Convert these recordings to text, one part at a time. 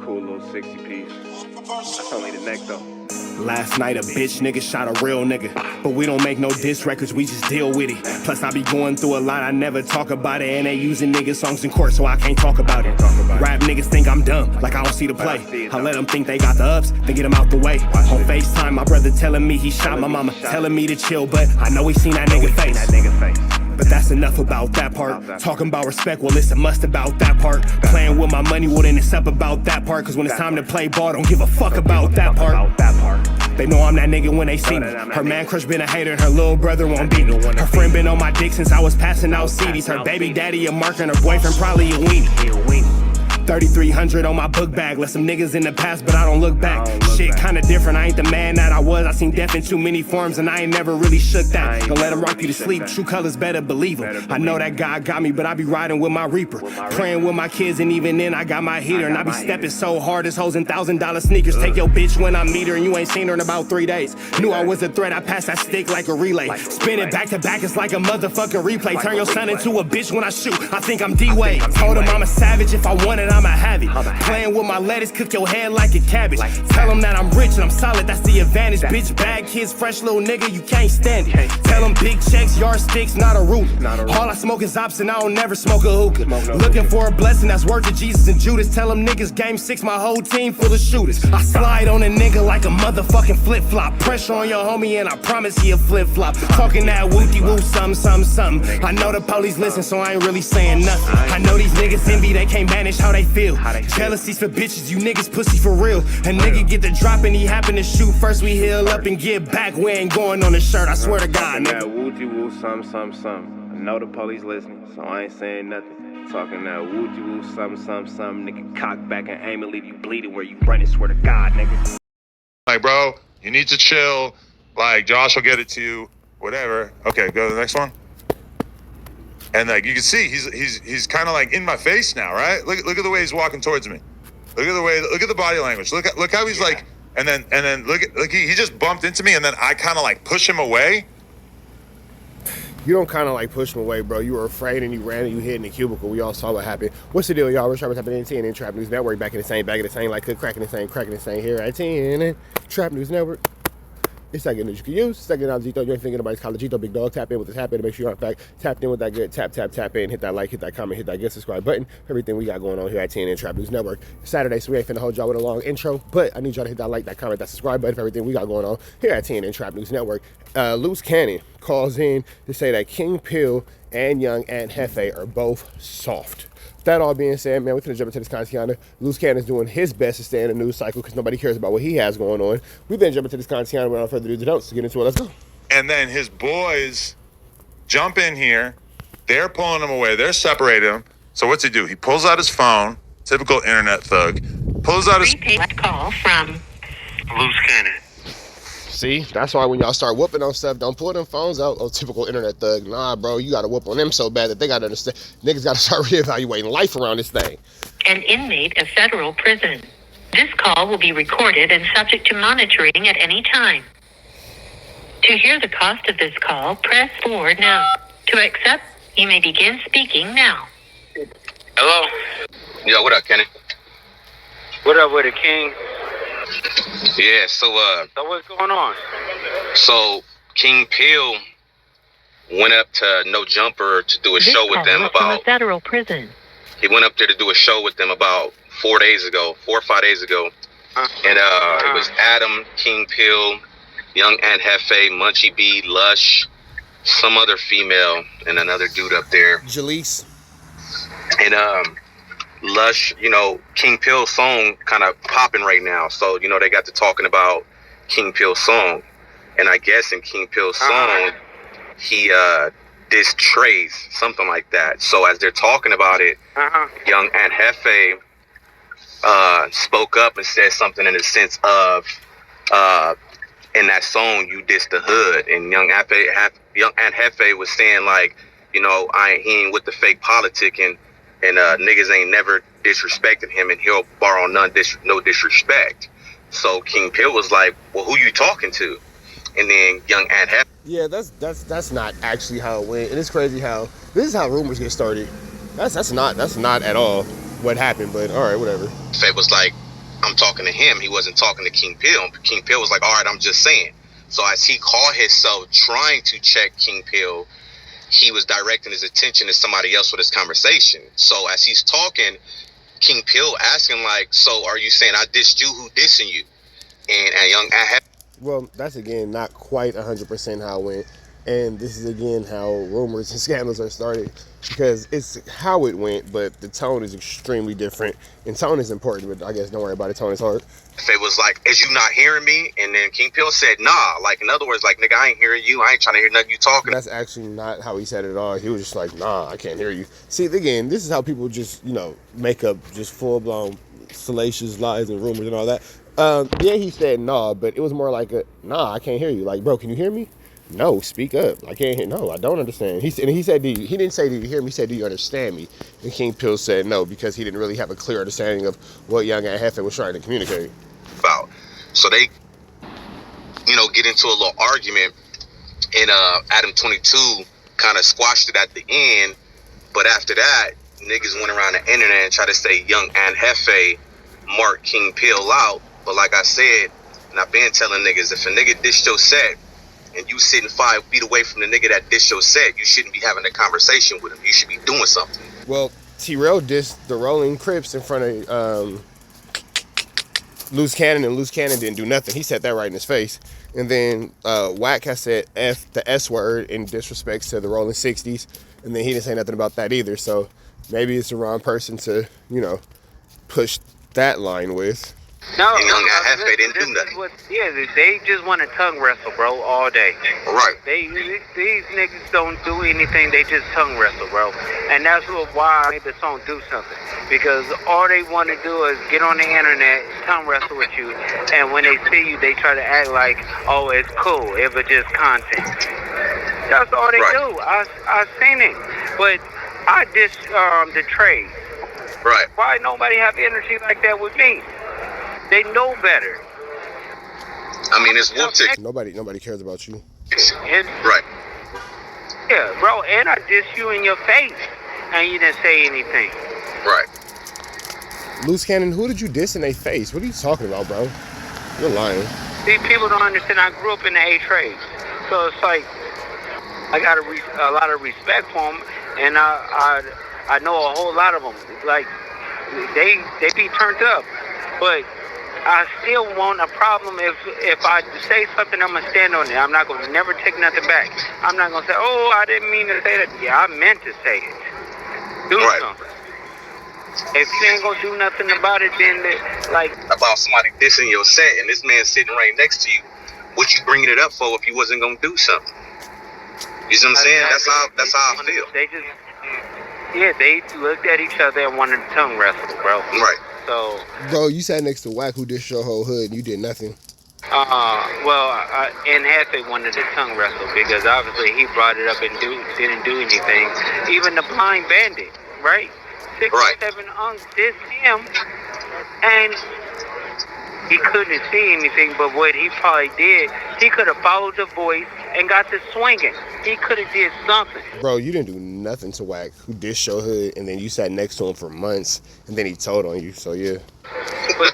cool little 60 piece. That's only the neck though. Last night a bitch nigga shot a real nigga, but we don't make no diss records, we just deal with it. Plus I be going through a lot, I never talk about it, and they using nigga songs in court, so I can't talk about it. Rap niggas think I'm dumb, like I don't see the play. I let them think they got the ups, then get them out the way. On FaceTime, my brother telling me he shot my mama, telling me to chill, but I know he seen that nigga face. But that's enough about that part. Talking about respect, well it's a must about that part. Playing with my money, well then it's up about that part. Cause when it's time to play ball, don't give a fuck about that part. They know I'm that nigga when they see me. Her man crush been a hater and her little brother won't beat me. Her friend been on my dick since I was passing out CDs. Her baby daddy a mark and her boyfriend probably a weenie. 3,300 on my book bag. Left some niggas in the past, but I don't look back. Shit kinda different, I ain't the man that I was. I seen death in too many forms and I ain't never really shook that. Don't let him rock you to sleep, true colors better believe him. I know that God got me, but I be riding with my reaper. Praying with my kids and even then I got my heater. And I be stepping so hard, this hoes in $1,000 sneakers. Take your bitch when I meet her and you ain't seen her in about 3 days. Knew I was a threat, I passed that stick like a relay. Spin it back to back, it's like a motherfucking replay. Turn your son into a bitch when I shoot, I think I'm D-Wade. Told him I'm a savage, if I want it, I'ma have it. Playing with my lettuce, cook your head like a cabbage. Tell them that I'm rich and I'm solid, that's the advantage. Bitch, bad kids, fresh little nigga, you can't stand it. Tell them big checks, yardsticks, not a ruler. All I smoke is ops and I don't never smoke a hookah. Looking for a blessing that's worth of Jesus and Judas. Tell them niggas game 6, my whole team full of shooters. I slide on a nigga like a motherfucking flip-flop. Pressure on your homie and I promise he a flip-flop. Talking that wooty-woo, something. I know the police listen, so I ain't really saying nothing. I know these niggas envy, they can't manage how they feel. Jealousy's for bitches, you niggas pussy for real. A nigga get the drop and he happen to shoot. First we heal up and get back, we ain't going on the shirt, I swear to God, nigga. That woo-woo, something. I know the police listening, so I ain't saying nothing. Talking that woo-woo, something. Nigga, cock back and aim and leave you bleeding where you running, swear to God, nigga. Like, bro, you need to chill. Like, Josh will get it to you, whatever. Okay, go to the next one. And like you can see, he's kind of like in my face now, right? Look at the way he's walking towards me. Look at the body language. Look how he's like, and then look he just bumped into me, and then I kind of like push him away. You don't kind of like push him away, bro. You were afraid and you ran and you hid in the cubicle. We all saw what happened. What's the deal, y'all? We're trying to type it in TNN Trap News Network. Back in the same like cracking the same here at TNN Trap News Network. It's that good news you can use. Second out Gito, you ain't thinking anybody's college Gito, big dog. Tap in with this, tap in to make sure you're in fact tapped in with that good. Tap in, hit that like, hit that comment, hit that good subscribe button. Everything we got going on here at TNN Trap News Network. It's Saturday, so we ain't finna hold y'all with a long intro, but I need y'all to hit that like, that comment, that subscribe button for everything we got going on here at TNN Trap News Network. Luce Cannon calls in to say that King Pill and Young Ant JEFE are both soft. That all being said, man, we're gonna jump into this content. Luce Cannon is doing his best to stay in the news cycle because nobody cares about what he has going on. We've been jumping into this content without further ado. Let's get into it. Let's go. And then his boys jump in here. They're pulling him away. They're separating him. So what's he do? He pulls out his phone. Typical internet thug. Pulls out his call from Luce Cannon. See, that's why when y'all start whooping on stuff, don't pull them phones out. Oh, typical internet thug. Nah, bro, you gotta whoop on them so bad that they gotta understand. Niggas gotta start reevaluating life around this thing. An inmate of federal prison. This call will be recorded and subject to monitoring at any time. To hear the cost of this call, press 4 now. To accept, you may begin speaking now. Hello? Yo, what up, Kenny? What up with it, King? Yeah, so what's going on? So King Pill went up to No Jumper to do a show with them from a about federal prison. He went up there to do a show with them about 4 or 5 days ago. And it was Adam, King Pill, Young Ant JEFE, Munchie B, Lush, some other female, and another dude up there. Jaleese. And Lush, you know, King Pill's song kind of popping right now. So, you know, they got to talking about King Pill's song. And I guess in King Pill's song, he dissed Trace, something like that. So as they're talking about it, Young Ant JEFE spoke up and said something in the sense of, in that song, you dissed the hood. And Young Ant JEFE was saying, like, you know, he ain't with the fake politicking. And niggas ain't never disrespected him, and he'll borrow no disrespect. So King Pill was like, well, who you talking to? And then Young Ant JEFE. Yeah, that's not actually how it went. And it's crazy how this is how rumors get started. That's not at all what happened, but all right, whatever. It was like, I'm talking to him. He wasn't talking to King Pill. King Pill was like, all right, I'm just saying. So as he called himself trying to check King Pill, he was directing his attention to somebody else with his conversation. So as he's talking, King Pill asking like, so are you saying I dissed you? Who dissing you? And Young Ant. Well, that's again not quite 100% how it went. And this is again how rumors and scandals are started, because it's how it went, but the tone is extremely different. And tone is important, but I guess don't worry about it. Tone is hard. If it was like, is you not hearing me? And then King Pill said, nah. Like, in other words, like, nigga, I ain't hearing you. I ain't trying to hear nothing you talking. That's actually not how he said it at all. He was just like, nah, I can't hear you. See, again, this is how people just, make up just full-blown salacious lies and rumors and all that. Yeah, he said nah, but it was more like a, nah, I can't hear you. Like, bro, can you hear me? No, speak up. I can't hear. No, I don't understand. He said, he didn't say, do you hear me? He said, do you understand me? And King Pill said no, because he didn't really have a clear understanding of what Young Ant JEFE was trying to communicate. About. So they, get into a little argument, and Adam22 kind of squashed it at the end. But after that, niggas went around the internet and tried to say Young Ant JEFE marked King Pill out. But like I said, and I've been telling niggas, if a nigga dish your set, and you sitting 5 feet away from the nigga that dish your set, you shouldn't be having a conversation with him. You should be doing something. Well, T-Rail dissed the Rolling Crips in front of Luce Cannon, and Luce Cannon didn't do nothing. He said that right in his face. And then Wack has said the S word in disrespect to the Rolling 60s, and then he didn't say nothing about that either. So maybe it's the wrong person to, push that line with. No, Young Ant JEFE didn't do nothing. They just want to tongue wrestle, bro, all day. Right. These niggas don't do anything. They just tongue wrestle, bro. And that's why I made the song Do Something. Because all they want to do is get on the internet, tongue wrestle with you, and when they see you, they try to act like, oh, it's cool, if it's just content. That's all they do. I've seen it. But I diss the trade. Right. Why nobody have energy like that with me? They know better. I mean, it's whoop tick. Nobody cares about you. Right. Yeah, bro, and I diss you in your face, and you didn't say anything. Right. Luce Cannon, who did you diss in their face? What are you talking about, bro? You're lying. See, people don't understand. I grew up in the A trades, so it's like I got a lot of respect for them, and I know a whole lot of them. Like they be turned up, but I still want a problem if I say something, I'm gonna stand on it. I'm not gonna never take nothing back. I'm not gonna say, oh, I didn't mean to say that. Yeah, I meant to say it. Do something. If you ain't gonna do nothing about it, then about somebody dissing your set and this man sitting right next to you, what you bringing it up for if you wasn't gonna do something? You see what I'm saying? That's how I feel. They looked at each other and wanted to tongue wrestle, bro. Right. So, bro, you sat next to Wack, who dissed your whole hood, and you did nothing. and JEFE wanted to tongue wrestle because obviously he brought it up and didn't do anything. Even the Blind Bandit, right? 6 or 7 unks dissed him, and he couldn't see anything. But what he probably did, he could have followed the voice and got to swinging. He could have did something. Bro, you didn't do nothing to Wack, who dissed your hood, and then you sat next to him for months, and then he told on you. So yeah. But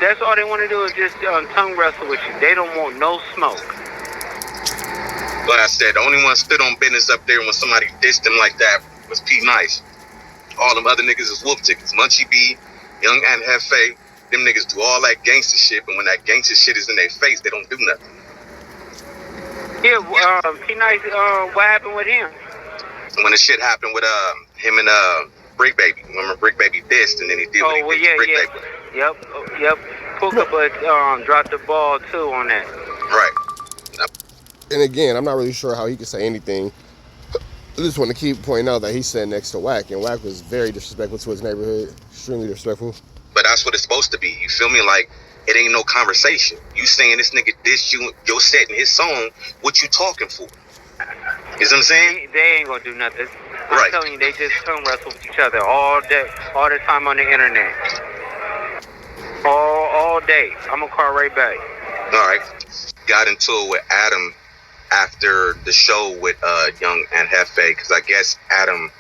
that's all they want to do is just tongue wrestle with you. They don't want no smoke. Like I said, the only one stood on business up there when somebody dissed him like that was P Nice. All them other niggas is wolf tickets. Munchie B, Young Ant JEFE, them niggas do all that gangster shit, but when that gangster shit is in their face, they don't do nothing. Yeah, P Nice, what happened with him? When the shit happened with him and Brick Baby. Remember Brick Baby dissed and then he did what he did to Brick Baby. Yep. Puka but dropped the ball too on that. Right. And again, I'm not really sure how he could say anything. I just want to keep pointing out that he sat next to Wack, and Wack was very disrespectful to his neighborhood. Extremely disrespectful. But that's what it's supposed to be. You feel me? Like, it ain't no conversation. You saying this nigga dissed you, your set in his song, what you talking for? You know what I'm saying? They ain't gonna do nothing. I'm telling you, they just tongue wrestle with each other all day, all the time on the internet. All day. I'm gonna call right back. All right. Got into it with Adam after the show with Young Ant JEFE, because I guess Adam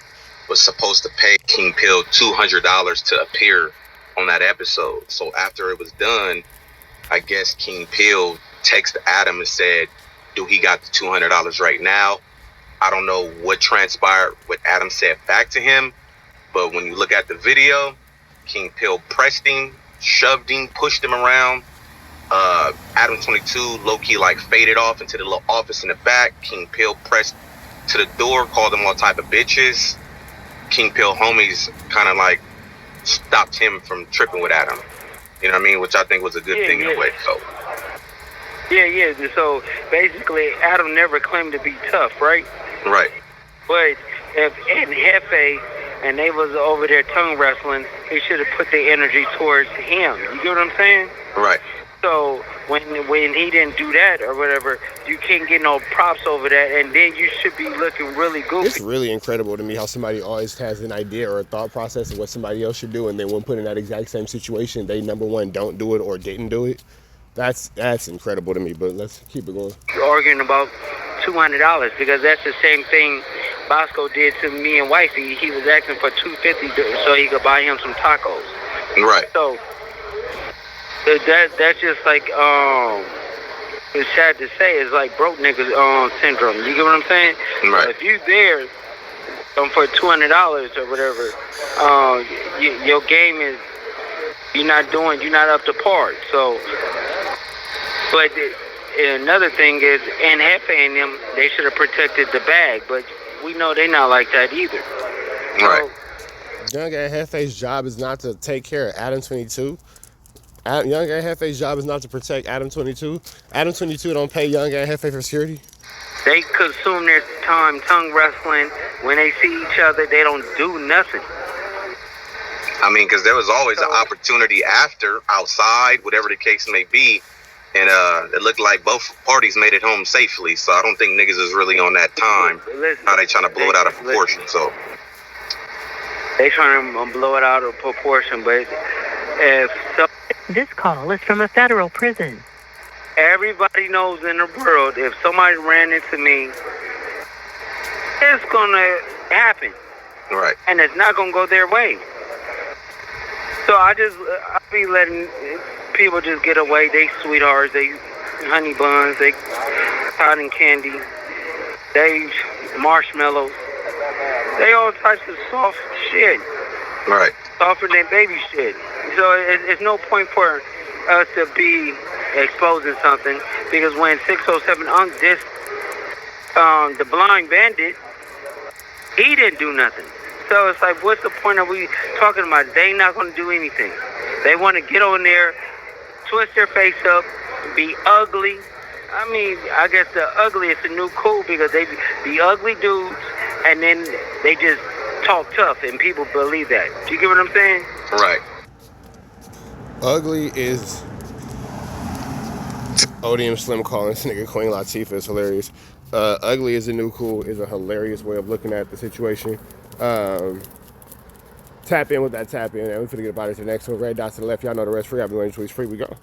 was supposed to pay King Pill $200 to appear on that episode. So after it was done, I guess King Pill texted Adam and said, do he got the $200 right now? I don't know what transpired, what Adam said back to him, but when you look at the video, King Pill pressed him, shoved him, pushed him around. Adam22 low-key like faded off into the little office in the back. King Pill pressed to the door, called them all type of bitches. King Pill homies kind of like stopped him from tripping with Adam. You know what I mean? Which I think was a good thing in a way. So. Yeah. So basically, Adam never claimed to be tough, right? Right. But if in Jefe and they was over there tongue wrestling, he should have put the energy towards him. You get what I'm saying? Right. So when he didn't do that or whatever, you can't get no props over that, and then you should be looking really goofy. It's really incredible to me how somebody always has an idea or a thought process of what somebody else should do, and then when put in that exact same situation, they number one don't do it or didn't do it. That's incredible to me. But let's keep it going. You're arguing about $200 because that's the same thing Bosco did to me and wifey. He was asking for $250 so he could buy him some tacos. Right. So that's just like it's sad to say, it's like broke niggas syndrome. You get what I'm saying? Right. If you there for $200 or whatever, your game is you're not up to par. So, but another thing is, and Jefe and them, they should have protected the bag, but we know they not like that either. Right. So, Young Ant Jefe's job is not to take care of Adam22. Young Ant Jefe's job is not to protect Adam22. Adam22 don't pay Young Ant Jefe for security. they consume their time tongue wrestling. When they see each other, they don't do nothing. I mean, because there was always an opportunity after, outside, whatever the case may be. And it looked like both parties made it home safely. So I don't think niggas is really on that time. How they trying to blow it out of proportion. So they trying to blow it out of proportion. But if so, This call is from a federal prison. everybody knows in the world, if somebody ran into me, it's gonna happen. right. And it's not gonna go their way. So I be letting people just get away. They sweethearts, they honey buns, they cotton candy, they marshmallows, they all types of soft shit. Right. Softer than baby shit. So it's no point for us to be exposing something, because when 607 Unk dissed the blind bandit, he didn't do nothing. So it's like, what's the point of we talking about? They not going to do anything. They want to get on there, twist their face up, be ugly. I mean, I guess the ugly is the new cool, because they be ugly dudes, and then they just talk tough, and people believe that. Do you get what I'm saying? Right. Ugly is Odium Slim calling this nigga Queen Latifah is hilarious. Ugly is the new cool is a hilarious way of looking at the situation. Tap in with that tap in, and we're finna get about it to the next one. Red dots to the left, y'all know the rest. Free. I'll be going to tweets free. We go.